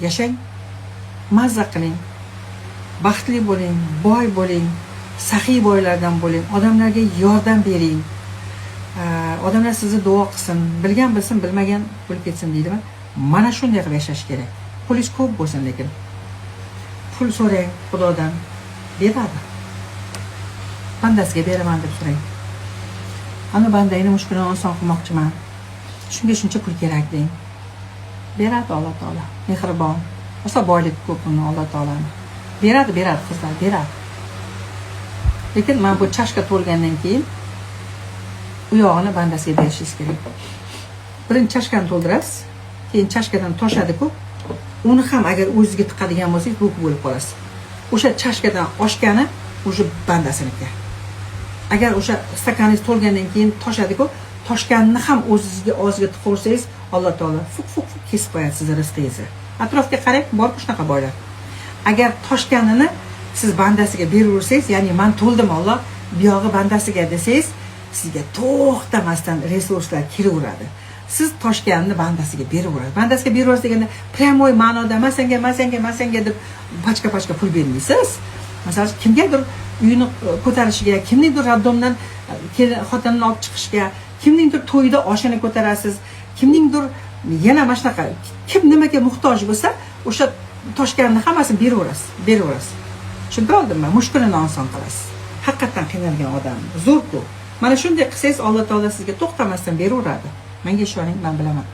yashang, mazza qiling, baxtli bo'ling, boy bo'ling, saxiy boylardan bo'ling, odamlarga yordam bering. Odamlar sizni duo qilsin, bilgan bilsin, bilmagan bo'lib ketsin deydimi? Mana shunday qilib yashash kerak. Pulingiz ko'p bo'lsin, lekin pul so'rang Xudodan, beradi. Bandasiga beraman deb so'rang. Ana bandangni mushkulini oson qilmoqchiman, shunga shuncha pul kerak deng. Beradi Alloh taolo. Mehribon. O'sha boylik ko'p uni Alloh taolani. Beradi qizlar, beradi. Lekin men bu chashka to'lgandan keyin u yog'ini bandasiga berishingiz kerak. Birinchi chashkani to'ldirasiz, keyin chashkadan toshadi-ku, uni ham agar o'zingizga tiqadigan bo'lsangiz, bu bo'lib qolasiz. O'sha chashkadan oshgani o'sha bandasiniki. Agar o'sha stakaningiz to'lgandan keyin toshadi-ku, toshganini ham o'zingizga og'ziga tiqaversangiz, Alloh taolo fuk kesib qo'yadi sizning rizqingizni. Atrofga qarang, bor shunaqa boylar. Agar toshganini siz bandasiga beraversangiz, ya'ni men to'ldim Alloh, bu yog'i bandasiga desangiz, sizga to'xtamasdan resurslar kelaveradi. Siz toshganini bandasiga beraveradi. Bandasiga beraverasiz deganda pryamoy ma'noda masanga deb pachka pul bermaysiz. Masalan, kimgadir uyini ko'tarishiga, kimningdir raddomdan xotinini olib chiqishga, kimningdir to'yida oshini ko'tarasiz, kimningdir yana mana shunaqa kim nimaga muhtoj bo'lsa, o'sha toshganini hammasini beraverasiz. Tushuntirib oldimmi? Mushkulini oson qilasiz. Haqiqatan qiynalgan odam zo'r-ku. Mana shunday qilsangiz, Alloh taolo sizga to'xtamasdan beraveradi. Menga ishoning, men bilaman.